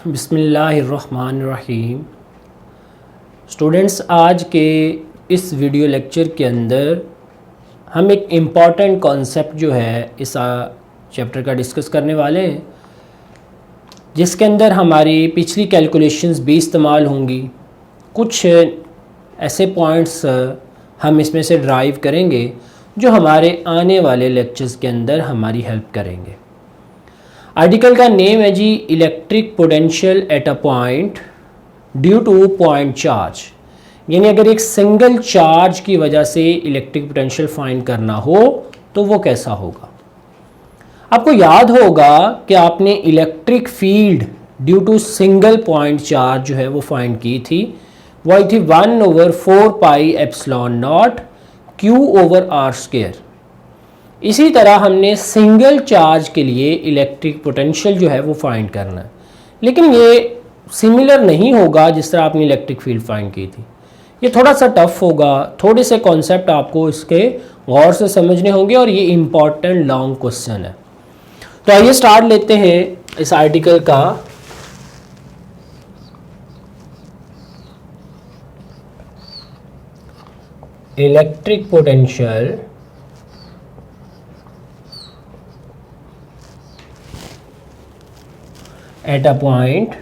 बिस्मिल्लाहिर्रहमानिर्रहीम। स्टूडेंट्स, आज के इस वीडियो लेक्चर के अंदर हम एक इम्पॉर्टेंट कॉन्सेप्ट जो है इस चैप्टर का डिस्कस करने वाले हैं, जिसके अंदर हमारी पिछली कैलकुलेशंस भी इस्तेमाल होंगी। कुछ ऐसे पॉइंट्स हम इसमें से ड्राइव करेंगे जो हमारे आने वाले लेक्चर्स के अंदर हमारी हेल्प करेंगे। आर्टिकल का नेम है जी electric potential at a point due to point charge, यानी अगर एक सिंगल चार्ज की वजह से इलेक्ट्रिक पोटेंशियल फाइंड करना हो तो वो कैसा होगा। आपको याद होगा कि आपने electric field due to single point charge जो है वो फाइंड की थी। वो आई थी 1/4 पाई एप्सिलॉन नॉट Q/r²। इसी तरह हमने सिंगल चार्ज के लिए इलेक्ट्रिक पोटेंशियल जो है वो फाइंड करना है, लेकिन ये सिमिलर नहीं होगा जिस तरह आपने इलेक्ट्रिक फील्ड फाइंड की थी। ये थोड़ा सा टफ होगा, थोड़े से कॉन्सेप्ट आपको इसके गौर से समझने होंगे और ये इम्पॉर्टेंट लॉन्ग क्वेश्चन है। तो आइए स्टार्ट लेते हैं इस आर्टिकल का। Electric potential at a point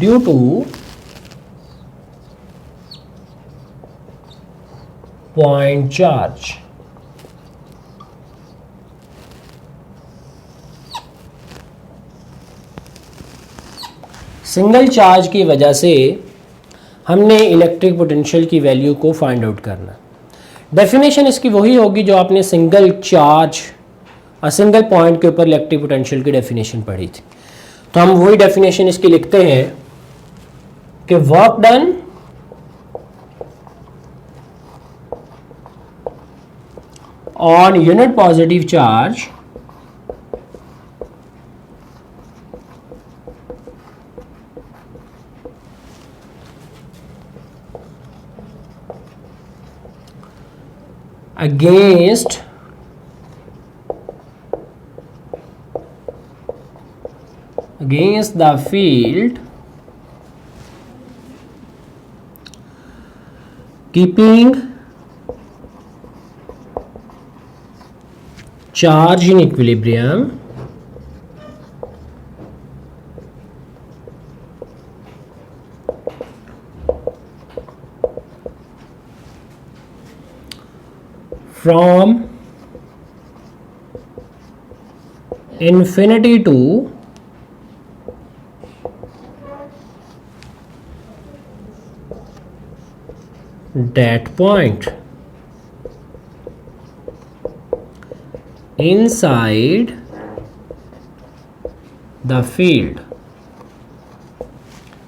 due to point charge। Single charge की वजह से हमने इलेक्ट्रिक पोटेंशियल की वैल्यू को फाइंड आउट करना। डेफिनेशन इसकी वही होगी जो आपने सिंगल चार्ज और सिंगल पॉइंट के ऊपर इलेक्ट्रिक पोटेंशियल की डेफिनेशन पढ़ी थी। तो हम वही डेफिनेशन इसकी लिखते हैं कि work done on unit positive charge against the field keeping charge in equilibrium from infinity to that point inside the field।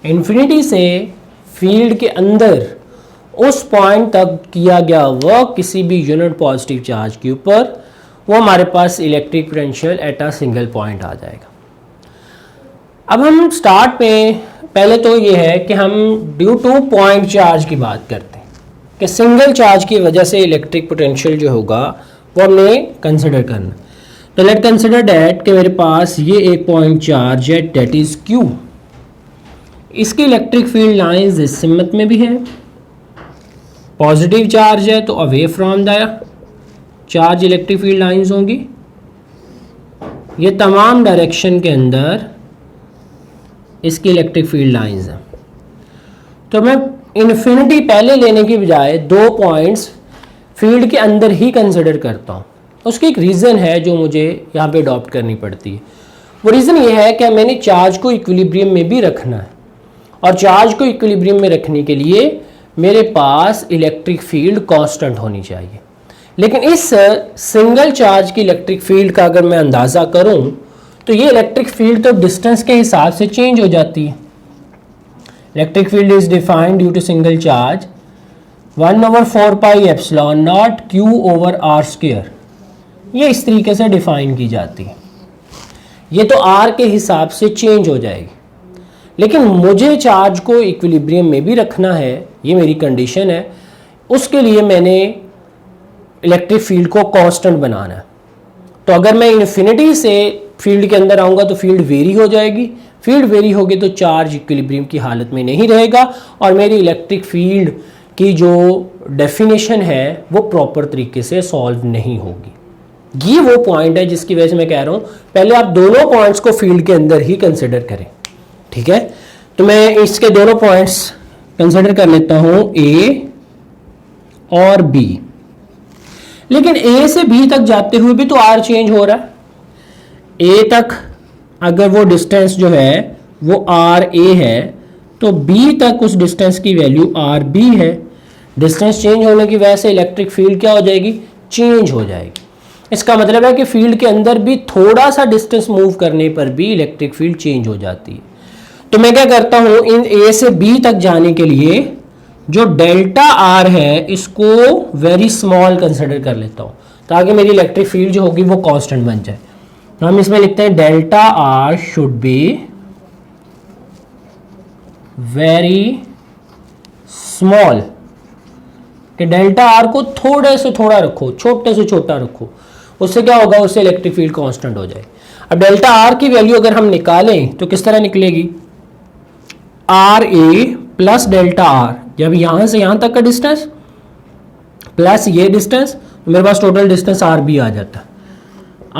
Infinity से फील्ड के अंदर उस पॉइंट तक किया गया वर्क किसी भी यूनिट पॉजिटिव चार्ज के ऊपर, वो हमारे पास electric potential at a single point आ जाएगा। अब हम स्टार्ट में पहले तो ये है कि हम ड्यू टू पॉइंट चार्ज की बात करते हैं कि सिंगल चार्ज की वजह से इलेक्ट्रिक पोटेंशियल जो होगा वो हमने कंसिडर करना। तो लेट कंसिडर डैट कि मेरे पास ये एक पॉइंट चार्ज है, डेट इज Q। इसकी इलेक्ट्रिक फील्ड लाइंस इस सिमत में भी है। पॉजिटिव चार्ज है तो away from the charge electric field lines होंगी। ये तमाम डायरेक्शन के अंदर इसकी इलेक्ट्रिक फील्ड लाइंस हैं। तो मैं इन्फिनिटी पहले लेने की बजाय दो पॉइंट्स फील्ड के अंदर ही कंसिडर करता हूँ। उसकी एक रीज़न है जो मुझे यहाँ पे अडॉप्ट करनी पड़ती है। वो रीज़न ये है कि मैंने चार्ज को इक्विलिब्रियम में भी रखना है, और चार्ज को इक्विलिब्रियम में रखने के लिए मेरे पास इलेक्ट्रिक फील्ड कांस्टेंट होनी चाहिए। लेकिन इस सिंगल चार्ज की इलेक्ट्रिक फील्ड का अगर मैं अंदाज़ा करूं तो ये इलेक्ट्रिक फील्ड तो डिस्टेंस के हिसाब से चेंज हो जाती है। Electric field is defined due to single charge 1/4 pi epsilon naught Q/r²। ये इस तरीके से डिफाइन की जाती है। ये तो आर के हिसाब से चेंज हो जाएगी, लेकिन मुझे चार्ज को इक्विलिब्रियम में भी रखना है, ये मेरी कंडीशन है। उसके लिए मैंने इलेक्ट्रिक फील्ड को कांस्टेंट बनाना है। तो अगर मैं इन्फिनिटी से फील्ड के अंदर आऊँगा तो फील्ड वेरी हो जाएगी, फील्ड वेरी होगी तो चार्ज इक्विलिब्रियम की हालत में नहीं रहेगा और मेरी इलेक्ट्रिक फील्ड की जो डेफिनेशन है वो प्रॉपर तरीके से सॉल्व नहीं होगी। ये वो पॉइंट है जिसकी वजह से मैं कह रहा हूँ पहले आप दोनों पॉइंट्स को फील्ड के अंदर ही कंसिडर करें, ठीक है। तो मैं इसके दोनों पॉइंट्स कंसिडर कर लेता हूँ ए और बी, लेकिन ए से बी तक जाते हुए भी तो आर चेंज हो रहा है। ए तक अगर वो डिस्टेंस जो है वो आर ए है तो बी तक उस डिस्टेंस की वैल्यू आर बी है। डिस्टेंस चेंज होने की वजह से इलेक्ट्रिक फील्ड क्या हो जाएगी, चेंज हो जाएगी। इसका मतलब है कि फील्ड के अंदर भी थोड़ा सा डिस्टेंस मूव करने पर भी इलेक्ट्रिक फील्ड चेंज हो जाती है। तो मैं क्या करता हूं, इन ए से बी तक जाने के लिए जो डेल्टा आर है इसको वेरी स्मॉल कंसिडर कर लेता हूं ताकि मेरी इलेक्ट्रिक फील्ड जो होगी वो कांस्टेंट बन जाए। तो हम इसमें लिखते हैं delta R should be very small, कि डेल्टा आर को थोड़े से थोड़ा रखो, छोटे से छोटा रखो, उससे क्या होगा, उससे इलेक्ट्रिक फील्ड कांस्टेंट हो जाए। अब डेल्टा आर की वैल्यू अगर हम निकालें तो किस तरह निकलेगी, R A plus delta R, जब यहां से यहां तक का डिस्टेंस प्लस ये डिस्टेंस तो मेरे पास टोटल डिस्टेंस आर बी आ जाता है।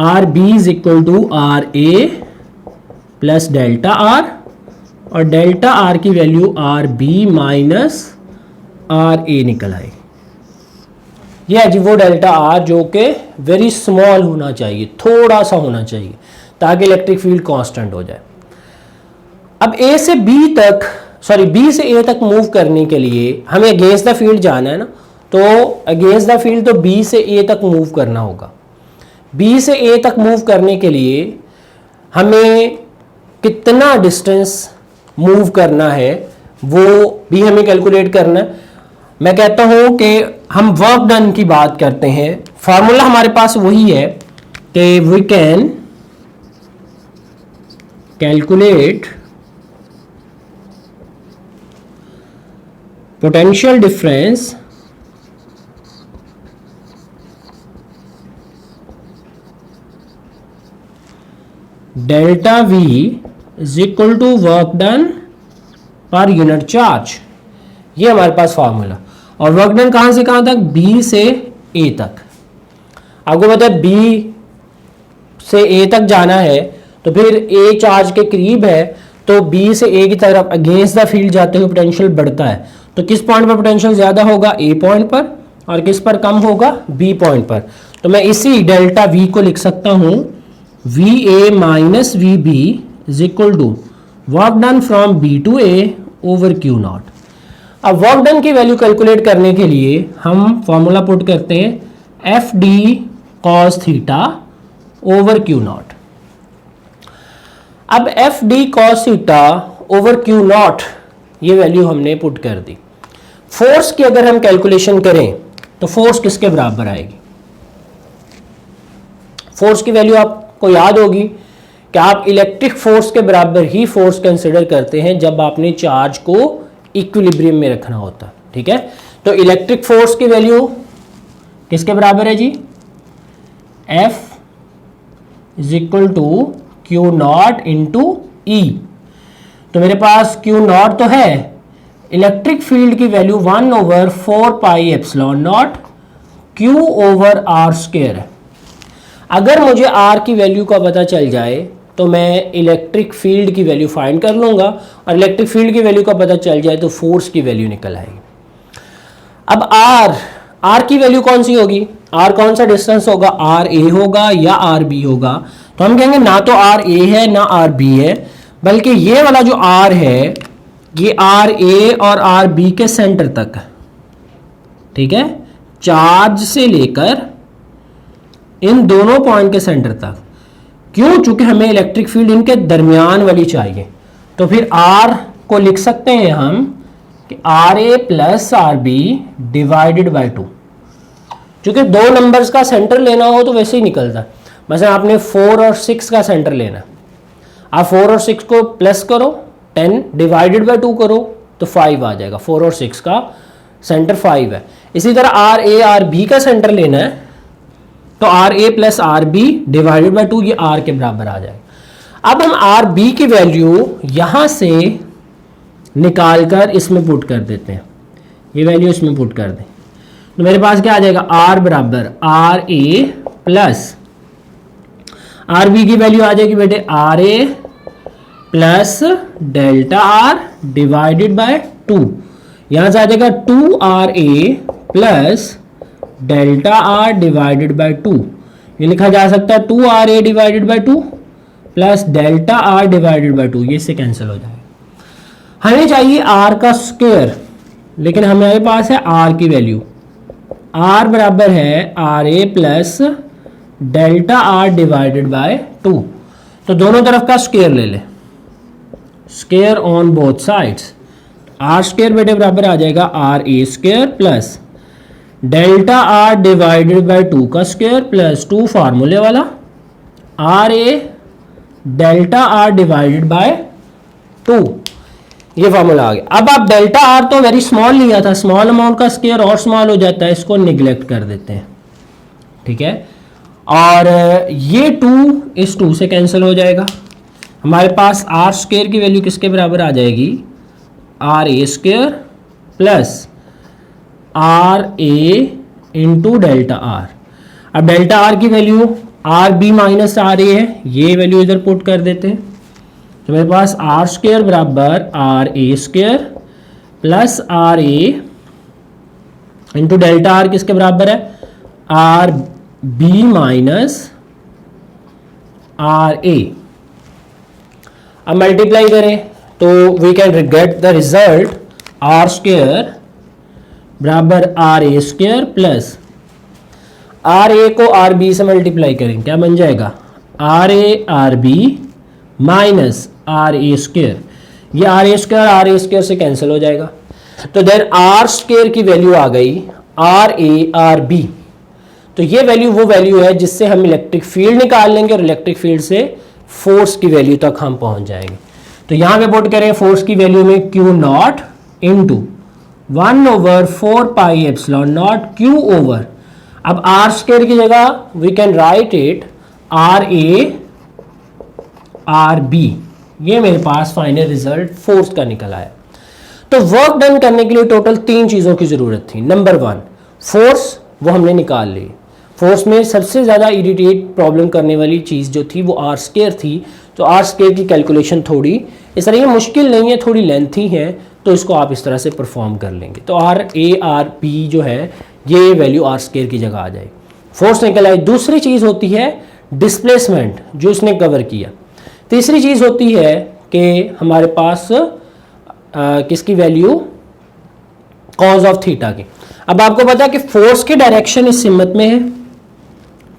R B is equal to R A plus delta R, और डेल्टा आर की value R B minus R A निकल आए। यह है जी वो डेल्टा आर जो कि वेरी स्मॉल होना चाहिए, थोड़ा सा होना चाहिए ताकि इलेक्ट्रिक फील्ड कांस्टेंट हो जाए। अब ए से बी तक, सॉरी बी से ए तक मूव करने के लिए हमें अगेंस्ट द फील्ड जाना है ना, तो अगेंस्ट द फील्ड तो बी से ए तक मूव करना होगा। बी से ए तक मूव करने के लिए हमें कितना डिस्टेंस मूव करना है वो भी हमें कैलकुलेट करना है। मैं कहता हूं कि हम वर्क डन की बात करते हैं, फॉर्मूला हमारे पास वही है कि we can calculate potential difference delta V is equal to work done per unit charge. ये हमारे पास फॉर्मूला, और वर्क डन कहां से कहां तक, बी से ए तक। आपको पता है बी से ए तक जाना है तो फिर ए चार्ज के करीब है तो बी से ए की तरफ अगेंस्ट द फील्ड जाते हुए पोटेंशियल बढ़ता है। तो किस पॉइंट पर पोटेंशियल ज्यादा होगा, ए पॉइंट पर, और किस पर कम होगा, बी पॉइंट पर। तो मैं इसी डेल्टा वी को लिख सकता हूं V A minus V B is equal to work done from B to A over Q naught. अब वर्क डन की वैल्यू कैलकुलेट करने के लिए हम फॉर्मूला पुट करते हैं F D cos theta over Q naught. अब F D cos theta over Q naught ये वैल्यू हमने पुट कर दी। फोर्स की अगर हम कैलकुलेशन करें तो फोर्स किसके बराबर आएगी, फोर्स की वैल्यू आपको याद होगी कि आप इलेक्ट्रिक फोर्स के बराबर ही फोर्स कंसिडर करते हैं जब आपने चार्ज को इक्विलिब्रियम में रखना होता, ठीक है। तो इलेक्ट्रिक फोर्स की वैल्यू किसके बराबर है जी, F is equal to Q naught into E. तो मेरे पास क्यू नॉट तो है, इलेक्ट्रिक फील्ड की value 1 over 4 pi epsilon naught Q over R square है। अगर मुझे आर की वैल्यू का पता चल जाए तो मैं इलेक्ट्रिक फील्ड की वैल्यू फाइंड कर लूंगा, और इलेक्ट्रिक फील्ड की वैल्यू का पता चल जाए तो फोर्स की वैल्यू निकल आएगी। अब आर की वैल्यू कौन सी होगी, आर कौन सा डिस्टेंस होगा, आर ए होगा या आर बी होगा। तो हम कहेंगे ना तो आर ए है ना आर बी है, बल्कि ये वाला जो आर है ये आर ए और आर बी के सेंटर तक है, ठीक है, चार्ज से लेकर इन दोनों पॉइंट के सेंटर तक। क्यों, चूंकि हमें इलेक्ट्रिक फील्ड इनके दरमियान वाली चाहिए। तो फिर आर को लिख सकते हैं हम कि R A plus R B divided by 2। चूंकि दो नंबर्स का सेंटर लेना हो तो वैसे ही निकलता है। मतलब आपने 4 और 6 का सेंटर लेना, आप 4 और 6 को प्लस करो, 10 डिवाइडेड बाई 2 करो तो 5 आ जाएगा। 4 और 6 का सेंटर 5 है, इसी तरह आर ए आर बी का सेंटर लेना है तो R A plus R B divided by 2 ये आर के बराबर आ जाएगा। अब हम आर बी की वैल्यू यहां से निकालकर इसमें पुट कर देते हैं, ये वैल्यू इसमें पुट कर दें तो मेरे पास क्या आ जाएगा, आर बराबर R A plus R B की वैल्यू आ जाएगी बेटे R A plus delta R divided by 2, यहां से आ जाएगा 2 R A plus delta R divided by 2, ये लिखा जा सकता है 2 R A divided by 2 plus delta R divided by 2, ये से कैंसिल हो जाएगा। हमें चाहिए आर का स्क्वायर, लेकिन हमारे पास है आर की वैल्यू, आर बराबर है R A plus delta R divided by 2, तो दोनों तरफ का स्क्वायर ले ले, square on both sides, R square बेटे बराबर आ जाएगा R A square plus delta R divided by 2 का स्क्वायर प्लस 2 फार्मूले वाला R A delta R divided by 2, ये फार्मूला आ गया। अब आप डेल्टा आर तो वेरी स्मॉल लिया था, स्मॉल अमाउंट का स्क्वायर और स्मॉल हो जाता है, इसको निग्लेक्ट कर देते हैं, ठीक है, और ये 2 इस 2 से कैंसिल हो जाएगा। हमारे पास आर स्क्वायर की वैल्यू किसके बराबर आ जाएगी, R A square plus R A into delta R. अब डेल्टा आर की value R B minus R A है, ये वैल्यू इधर पुट कर देते हैं तो मेरे पास आर स्क्वायर बराबर R A square plus R A into delta R किसके बराबर है, R B minus R A. अब मल्टीप्लाई करें तो we can get the result R square बराबर R A square plus R A को आर बी से मल्टीप्लाई करें, क्या बन जाएगा, R A R B minus R A square, ये आर ए स्क्वायर से कैंसिल हो जाएगा, तो देन आर स्क्वायर की वैल्यू आ गई आर ए आर बी, तो ये वैल्यू वो वैल्यू है जिससे हम इलेक्ट्रिक फील्ड निकाल लेंगे और इलेक्ट्रिक फील्ड से फोर्स की वैल्यू तक हम पहुंच जाएंगे। तो यहां पे पुट करें फोर्स की वैल्यू में Q naught into 1/4 pi epsilon naught Q over, अब आर स्क्वायर की जगह we can write it R A R B, ये मेरे पास फाइनल रिजल्ट फोर्स का निकल आया। तो वर्क डन करने के लिए टोटल 3 चीजों की जरूरत थी। नंबर 1 फोर्स, वो हमने निकाल ली। फोर्स में सबसे ज़्यादा इरिटेट प्रॉब्लम करने वाली चीज़ जो थी वो आर स्क्वायर थी, तो आर स्क्वायर की कैलकुलेशन थोड़ी इस तरह ये मुश्किल नहीं है, थोड़ी लेंथी है, तो इसको आप इस तरह से परफॉर्म कर लेंगे। तो आर ए आर बी जो है ये वैल्यू आर स्क्वायर की जगह आ जाएगी, फोर्स निकल आई। दूसरी चीज़ होती है डिस्प्लेसमेंट जो इसने कवर किया। तीसरी चीज़ होती है कि हमारे पास किसकी वैल्यू, कॉज ऑफ थीटा की। अब आपको पता है कि फोर्स की डायरेक्शन इस सिमत में है,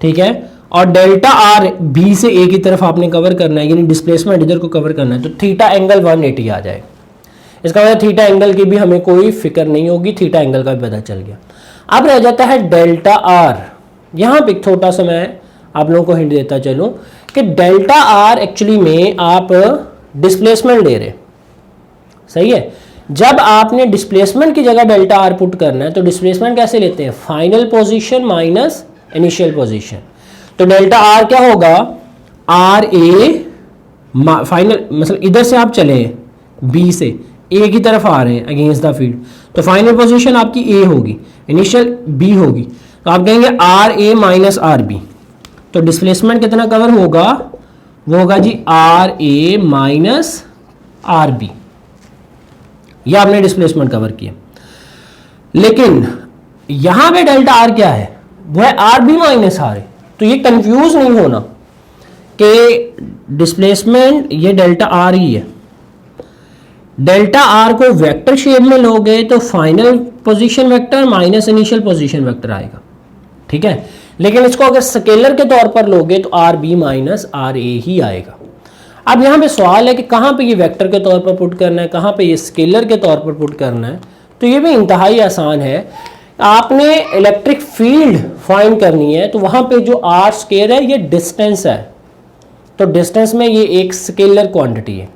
ठीक है, और डेल्टा आर बी से ए की तरफ आपने कवर करना है, यानी डिस्प्लेसमेंट इधर को कवर करना है, तो थीटा एंगल 180 आ जाएगा। इसका मतलब थीटा एंगल की भी हमें कोई फिक्र नहीं होगी, थीटा एंगल का भी पता चल गया। अब रह जाता है डेल्टा आर। यहाँ पे छोटा सा मैं आप लोगों को हिंट देता चलूँ कि डेल्टा आर एक्चुअली में आप डिस्प्लेसमेंट ले रहे, सही है। जब आपने डिस्प्लेसमेंट की जगह डेल्टा आर पुट करना है तो डिस्प्लेसमेंट कैसे लेते हैं, final position minus initial position. तो डेल्टा आर क्या होगा, आर ए फाइनल, मतलब इधर से आप चले बी से ए की तरफ आ रहे हैं अगेंस्ट द फील्ड, तो फाइनल पोजीशन आपकी ए होगी, इनिशियल बी होगी, तो आप कहेंगे R A minus R B. तो डिस्प्लेसमेंट कितना कवर होगा, वो होगा जी R A minus R B, यह आपने डिस्प्लेसमेंट कवर किया। लेकिन यहां पे डेल्टा आर क्या है, वो है आर बी माइनस आर ए। तो ये कंफ्यूज नहीं होना कि डिस्प्लेसमेंट ये डेल्टा आर ही है। डेल्टा आर को वेक्टर शेप में लोगे तो final position vector minus initial position vector आएगा, ठीक है। लेकिन इसको अगर स्केलर के तौर पर लोगे तो आर बी माइनस आर ए ही आएगा। अब यहाँ पे सवाल है कि कहाँ पे ये वेक्टर के तौर पर पुट करना है, कहाँ पे ये स्केलर के तौर पर पुट करना है। तो ये भी इंतहाई आसान है। आपने इलेक्ट्रिक फील्ड फाइंड करनी है तो वहाँ पे जो आर स्क्वायर है ये डिस्टेंस है, तो डिस्टेंस में ये एक स्केलर क्वांटिटी है।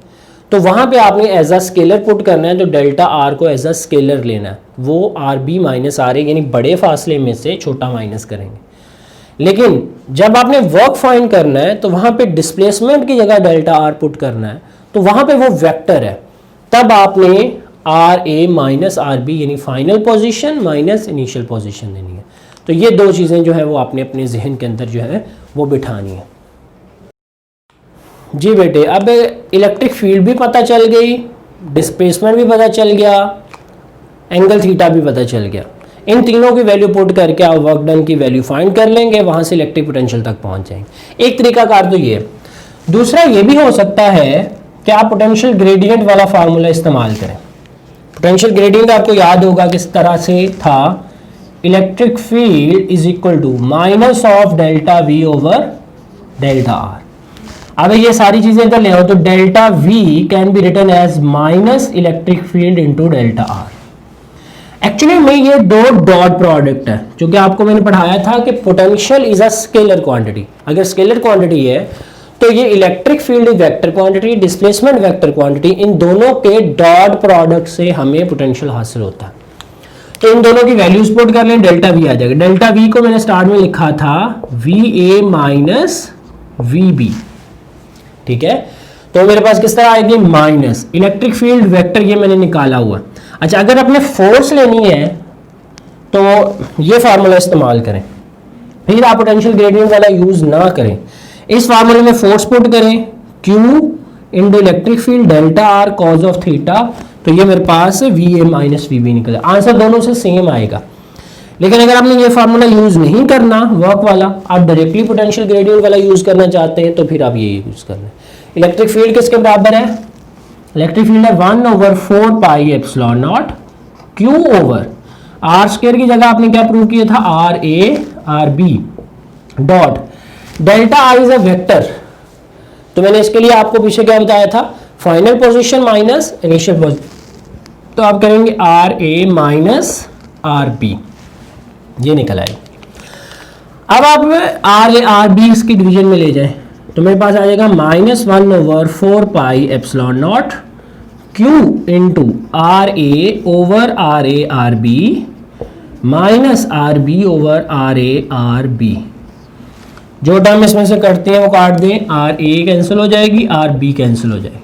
तो वहाँ पे आपने एज अ स्केलर पुट करना है, तो डेल्टा आर को एज अ स्केलर लेना है, वो आर बी माइनस आर ए यानी बड़े फासले में से छोटा माइनस करेंगे। लेकिन जब आपने वर्क फाइंड करना है तो वहाँ पे डिस्प्लेसमेंट की जगह डेल्टा आर पुट करना है, तो वहाँ पे वो वेक्टर है, तब आपने R A minus R B यानी final position minus initial position देनी है। तो ये दो चीज़ें जो है वो आपने अपने जहन के अंदर जो है वो बिठानी है। जी बेटे, अब इलेक्ट्रिक फील्ड भी पता चल गई, डिस्प्लेसमेंट भी पता चल गया, एंगल थीटा भी पता चल गया। इन तीनों की वैल्यू पुट करके आप वर्क डन की वैल्यू फाइंड कर लेंगे, वहाँ से इलेक्ट्रिक पोटेंशियल तक पहुँच जाएंगे। एक तरीकाकार तो ये है। दूसरा ये भी हो सकता है कि आप पोटेंशियल ग्रेडियंट वाला फार्मूला इस्तेमाल करें। पोटेंशियल ग्रेडियंट आपको याद होगा किस तरह से था, electric field is equal to minus of delta V over delta R. अब ये सारी चीजें इधर ले आओ, तो delta V can be written as minus electric field into delta R. Actually में ये दो डॉट प्रोडक्ट है, जो कि आपको मैंने पढ़ाया था कि potential is a scalar quantity. अगर स्केलर क्वांटिटी है तो ये electric field vector quantity, displacement vector quantity, इन दोनों के डॉट प्रोडक्ट से हमें पोटेंशियल हासिल होता है। तो इन दोनों की वैल्यूज पुट कर लें, डेल्टा वी आ जाएगा। डेल्टा वी को मैंने स्टार्ट में लिखा था V A minus V B, ठीक है। तो मेरे पास किस तरह आएगी, माइनस इलेक्ट्रिक फील्ड वेक्टर, ये मैंने निकाला हुआ। अच्छा, अगर आपने फोर्स लेनी है तो ये फार्मूला इस्तेमाल करें, फिर आप पोटेंशियल ग्रेडियंट वाला यूज ना करें। इस फार्मूले में फोर्स पुट करें, Q into electric field delta R cos of theta, तो ये मेरे पास V A minus V B निकला। आंसर दोनों से सेम आएगा। लेकिन अगर आपने ये फार्मूला यूज नहीं करना वर्क वाला, आप डायरेक्टली पोटेंशियल ग्रेडियंट वाला यूज करना चाहते हैं, तो फिर आप ये यूज कर लें। इलेक्ट्रिक फील्ड किसके बराबर है, इलेक्ट्रिक फील्ड है 1/4 pi epsilon naught Q over R square की जगह आपने क्या प्रूव किया था, R A R B dot delta R is a vector. तो मैंने इसके लिए आपको पीछे क्या बताया था, final position minus initial position, तो आप करेंगे R A minus R B, ये निकल आएगा। अब आप आर ए आर बी इसकी डिवीजन में ले जाएं, तो मेरे पास आ जाएगा -1/4 pi epsilon naught Q into R A over R A R B minus R B over R A R B. जो टर्म इसमें से करते हैं वो काट दें, आर ए कैंसिल हो जाएगी, आर बी कैंसिल हो जाएगी,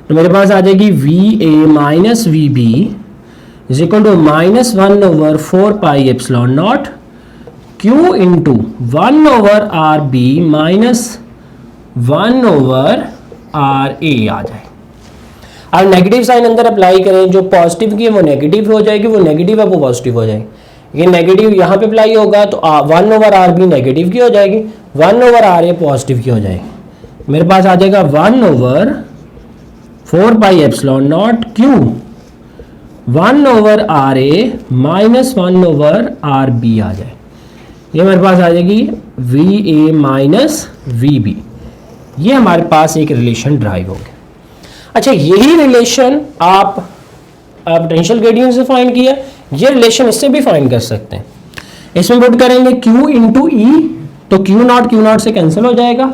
तो मेरे पास आ जाएगी V A minus V B is equal to -1/4 pi epsilon naught Q into 1/r B minus 1/r A आ जाए। अब नेगेटिव साइन अंदर अप्लाई करें, जो पॉजिटिव की है वो नेगेटिव हो जाएगी, वो नेगेटिव है वो पॉजिटिव हो जाएगी। ये नेगेटिव यहाँ पे अप्लाई होगा तो 1/r बी नेगेटिव की हो जाएगी, 1/r ए पॉजिटिव की हो जाएगी। मेरे पास आ जाएगा 1/4 pi epsilon naught Q 1/r A minus 1/r B आ जाए। ये मेरे पास आ जाएगी V A minus V B. ये हमारे पास एक रिलेशन ड्राइव हो गया। अच्छा, यही रिलेशन आप पोटेंशियल ग्रेडियंट से फाइंड किया, ये रिलेशन इससे भी फाइंड कर सकते हैं। इसमें पुट करेंगे Q इंटू ई, तो Q नॉट से कैंसिल हो जाएगा,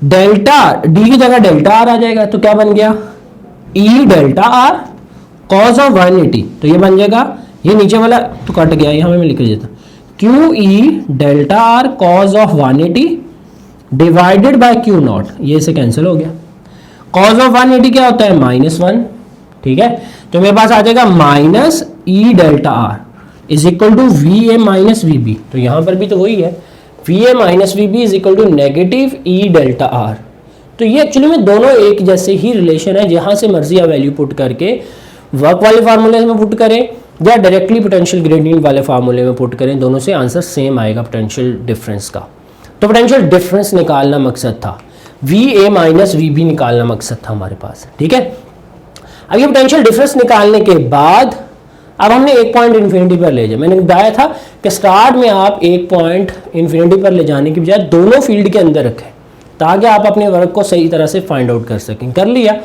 डेल्टा डी की जगह डेल्टा आर आ जाएगा, तो क्या बन गया E delta R cos of 180, तो ये बन जाएगा, ये नीचे वाला तो कट गया, यहाँ मैं लिख देता Q E delta R cos of 180 divided by Q not, ये से कैंसिल हो गया। कॉज ऑफ 180 क्या होता है, -1, ठीक है। तो मेरे पास आ जाएगा minus E delta R is equal to V A minus V B, तो यहां पर भी तो वही है, V A minus V B is equal to negative E delta R. तो ये एक्चुअली में दोनों एक जैसे ही रिलेशन है, जहां से मर्जी आप वैल्यू पुट करके वर्क वाले फार्मूले में पुट करें या डायरेक्टली पोटेंशियल ग्रेडियंट वाले फार्मूले में पुट करें, दोनों से आंसर सेम आएगा पोटेंशियल डिफरेंस का। तो पोटेंशियल डिफरेंस निकालना मकसद था, V A minus V B निकालना मकसद था हमारे पास, ठीक है। अब ये पोटेंशियल डिफरेंस निकालने के बाद अब हमने एक पॉइंट इन्फिनिटी पर ले जाए। मैंने बताया था कि स्टार्ट में आप एक पॉइंट इन्फिनिटी पर ले जाने की बजाय दोनों फील्ड के अंदर रखें, ताकि आप अपने वर्क को सही तरह से फाइंड आउट कर सकें। कर लिया,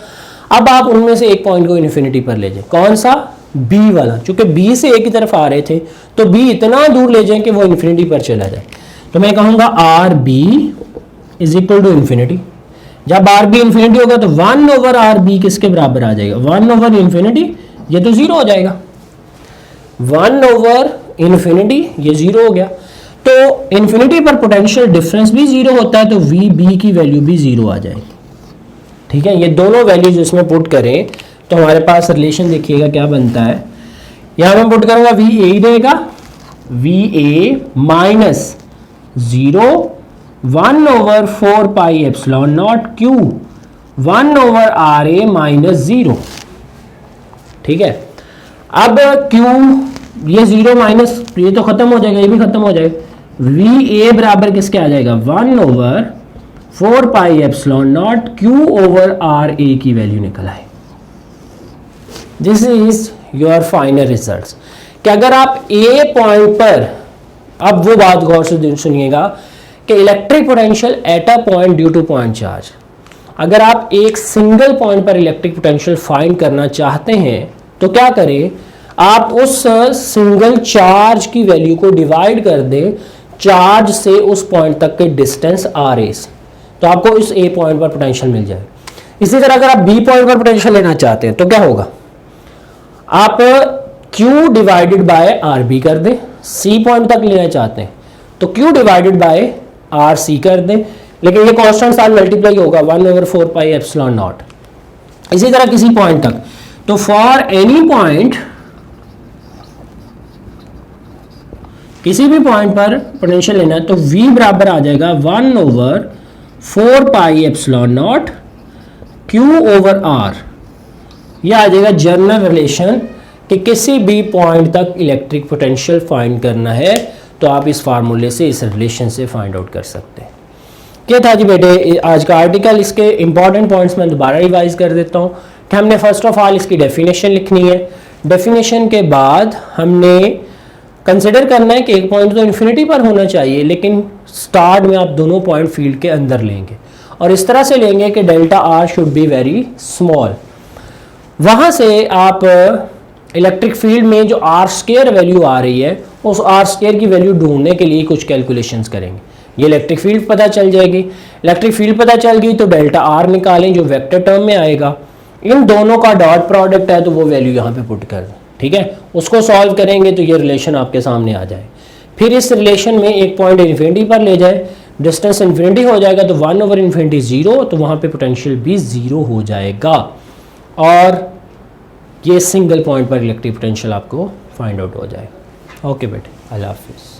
अब आप उनमें से एक पॉइंट को इन्फिनिटी पर ले जाए। कौन सा, बी वाला, चूंकि बी से ए की तरफ आ रहे थे तो बी इतना दूर ले जाएं कि वो इन्फिनिटी पर चला जाए। तो मैं कहूँगा R B is equal to infinity. जब आर बी इन्फिनिटी होगा तो 1 ओवर आर बी किसके बराबर आ जाएगा, 1 ओवर इन्फिनिटी, ये तो जीरो हो जाएगा, 1 ओवर इन्फिनिटी, ये जीरो हो गया। तो इन्फिनिटी पर पोटेंशियल डिफरेंस भी जीरो होता है, तो वी बी की वैल्यू भी जीरो आ जाएगी। ठीक है, ये दोनों वैल्यूज इसमें पुट करें तो हमारे पास रिलेशन देखिएगा क्या बनता है। यहां मैं पुट करूंगा वी ए रहेगा, V A minus 0 1 over 4 pi epsilon naught Q 1 over R A minus 0। ठीक है, अब क्यू ये 0 माइनस ये तो खत्म हो जाएगा, ये भी खत्म हो जाएगा, वी ए बराबर किसके आ जाएगा 1 over 4 pi epsilon naught Q over R A की वैल्यू निकल आए। This is your final result. कि अगर आप ए पॉइंट पर, अब वो बात गौर से सुनिएगा कि electric potential at a point due to point charge, अगर आप एक सिंगल पॉइंट पर इलेक्ट्रिक पोटेंशियल फाइंड करना चाहते हैं तो क्या करें, आप उस सिंगल चार्ज की वैल्यू को डिवाइड कर दें चार्ज से उस पॉइंट तक के डिस्टेंस आर ए से, तो आपको इस ए पॉइंट पर पोटेंशियल मिल जाए। इसी तरह अगर आप बी पॉइंट पर पोटेंशियल लेना चाहते हैं तो क्या होगा, आप Q divided by R B कर दें, सी पॉइंट तक लेना चाहते हैं तो Q divided by R C कर दें, लेकिन ये कांस्टेंट साथ मल्टीप्लाई होगा 1 ओवर 4 पाई एप्सिलॉन नॉट। इसी तरह किसी पॉइंट तक, तो फॉर एनी पॉइंट, किसी भी पॉइंट पर पोटेंशियल लेना है तो V बराबर आ जाएगा 1 over 4 pi epsilon naught Q over R। यह आ जाएगा जनरल रिलेशन कि किसी भी पॉइंट तक इलेक्ट्रिक पोटेंशियल फाइंड करना है तो आप इस फार्मूले से, इस रिलेशन से फाइंड आउट कर सकते हैं। क्या था जी बेटे आज का आर्टिकल। इसके इंपॉर्टेंट पॉइंट्स मैं दोबारा रिवाइज कर देता हूँ कि हमने फर्स्ट ऑफ ऑल इसकी डेफिनेशन लिखनी है। डेफिनेशन के बाद हमने कंसिडर करना है कि एक पॉइंट तो इन्फिनिटी पर होना चाहिए, लेकिन स्टार्ट में आप दोनों पॉइंट फील्ड के अंदर लेंगे और इस तरह से लेंगे कि delta R should be very small. वहाँ से आप इलेक्ट्रिक फील्ड में जो आर स्क्वायर वैल्यू आ रही है उस आर स्क्वायर की वैल्यू ढूंढने के लिए कुछ कैलकुलेशंस करेंगे। ये इलेक्ट्रिक फील्ड पता चल जाएगी, इलेक्ट्रिक फील्ड पता चल गई तो डेल्टा आर निकालें जो वेक्टर टर्म में आएगा, इन दोनों का डॉट प्रोडक्ट है तो वो वैल्यू यहाँ पे पुट कर दें। ठीक है, उसको सॉल्व करेंगे तो ये रिलेशन आपके सामने आ जाए। फिर इस रिलेशन में एक पॉइंट इन्फिनिटी पर ले जाए, डिस्टेंस इन्फिनिटी हो जाएगा तो 1 ओवर इन्फिनिटी 0, तो वहाँ पे पोटेंशियल भी 0 हो जाएगा और ये सिंगल पॉइंट पर इलेक्ट्रिक पोटेंशियल आपको फाइंड आउट हो जाएगा। ओके बेटे, अल्लाह हाफिज़।